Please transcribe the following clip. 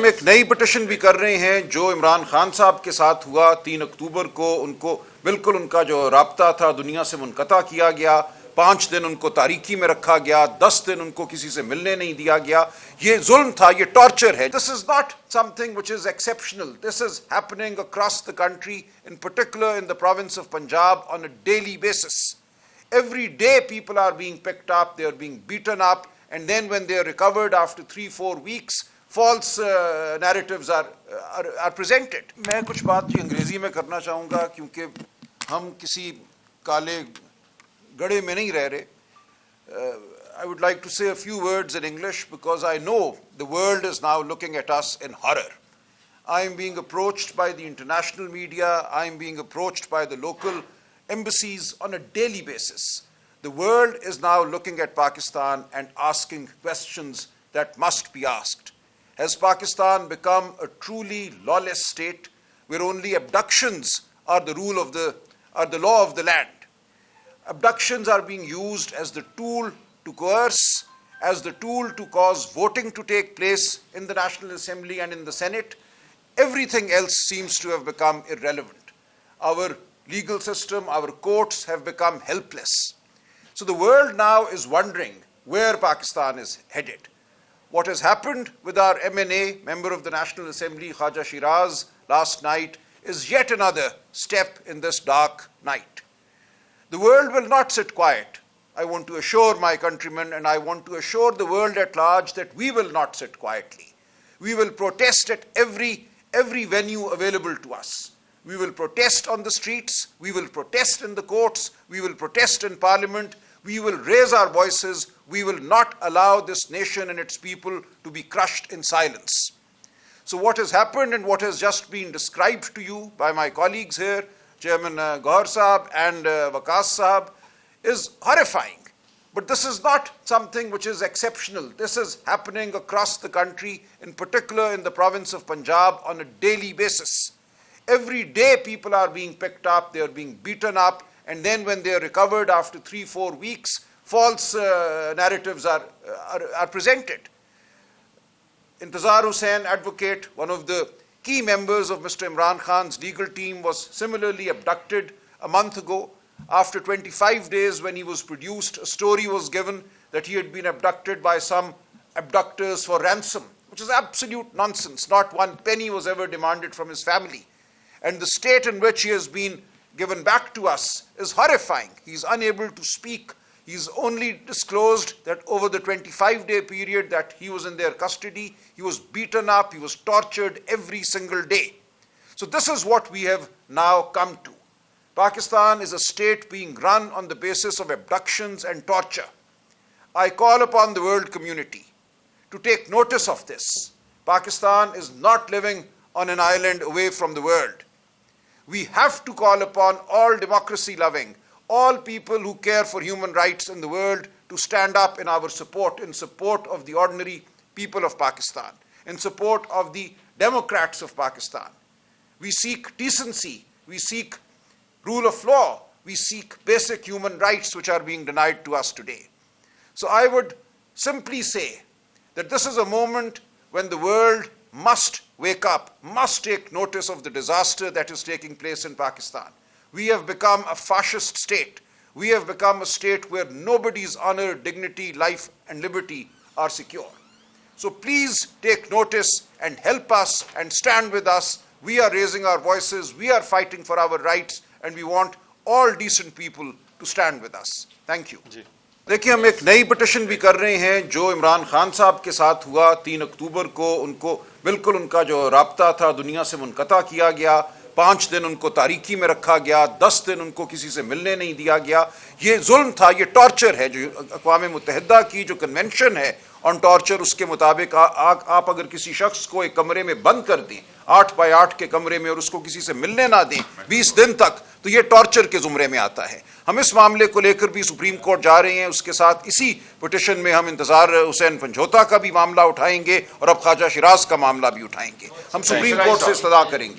हम एक नई पिटिशन भी कर रहे हैं जो इमरान खान साहब के साथ हुआ 3 अक्टूबर को। उनको बिल्कुल उनका जो राब्ता था दुनिया से मुनक़ता किया गया, 5 दिन उनको तारीकी में रखा गया, 10 दिन उनको किसी से मिलने नहीं दिया गया। ये जुल्म था, ये टॉर्चर है। This is not something which is exceptional, this is happening across the country, in particular in the province of Punjab on a daily basis. Every day people are being picked up, they are being beaten up, and then when they are recovered after 3-4 weeks, false narratives are presented. मैं कुछ बात अंग्रेजी में करना चाहूँगा क्योंकि हम किसी काले गड़े में नहीं रह रहे. I would like to say a few words in English because I know the world is now looking at us in horror. I am being approached by the international media, I am being approached by the local embassies on a daily basis. The world is now looking at Pakistan and asking questions that must be asked. Has Pakistan become a truly lawless state where only abductions are the law of the land? Abductions are being used as the tool to coerce, as the tool to cause voting to take place in the National Assembly and in the Senate. Everything else seems to have become irrelevant. Our legal system, our courts have become helpless. So the world now is wondering where Pakistan is headed. What has happened with our MNA, Member of the National Assembly, Khaja Shiraz, last night is yet another step in this dark night. The world will not sit quiet. I want to assure my countrymen and I want to assure the world at large that we will not sit quietly. We will protest at every venue available to us. We will protest on the streets, we will protest in the courts, we will protest in parliament, we will raise our voices, we will not allow this nation and its people to be crushed in silence. So what has happened and what has just been described to you by my colleagues here, Chairman Bhar Sahab and Wakas Sahab, is horrifying. But this is not something which is exceptional. This is happening across the country, in particular in the province of Punjab on a daily basis. Every day people are being picked up, they are being beaten up, and then when they are recovered after 3-4 weeks, false narratives are presented. Intizar Hussain, advocate, one of the key members of Mr. Imran Khan's legal team, was similarly abducted a month ago. After 25 days when he was produced, a story was given that he had been abducted by some abductors for ransom, which is absolute nonsense. Not one penny was ever demanded from his family. And the state in which he has been given back to us is horrifying. He is unable to speak. He is only disclosed that over the 25-day period that he was in their custody, he was beaten up, he was tortured every single day. So this is what we have now come to. Pakistan is a state being run on the basis of abductions and torture. I call upon the world community to take notice of this. Pakistan is not living on an island away from the world. We have to call upon all democracy-loving, all people who care for human rights in the world to stand up in our support, in support of the ordinary people of Pakistan, in support of the democrats of Pakistan. We seek decency, we seek rule of law, we seek basic human rights which are being denied to us today. So I would simply say that this is a moment when the world must wake up, must take notice of the disaster that is taking place in Pakistan. We have become a fascist state. We have become a state where nobody's honor, dignity, life and liberty are secure. So please take notice and help us and stand with us. We are raising our voices, we are fighting for our rights, and we want all decent people to stand with us. Thank you. देखिए, हम एक नई petition भी कर रहे हैं जो इमरान खान साहब के साथ हुआ 3 अक्टूबर को। उनको बिल्कुल उनका जो राब्ता था दुनिया से मुनक़ता किया गया, 5 दिन उनको तारीकी में रखा गया, 10 दिन उनको किसी से मिलने नहीं दिया गया। ये जुल्म था, ये टॉर्चर है। जो अक़वाम मुत्तहिदा की जो कन्वेंशन है ऑन टॉर्चर, उसके मुताबिक आप अगर किसी शख्स को एक कमरे में बंद कर दें, 8 बाय 8 के कमरे में, और उसको किसी से मिलने ना दें 20 दिन तक, तो ये टॉर्चर के जुमरे में आता है। हम इस मामले को लेकर भी सुप्रीम कोर्ट जा रहे हैं। उसके साथ इसी पिटिशन में हम इंतजार हुसैन पंजोता का भी मामला उठाएंगे और अब ख्वाजा शिराज का मामला भी उठाएंगे। हम सुप्रीम कोर्ट से इस्तदा करेंगे।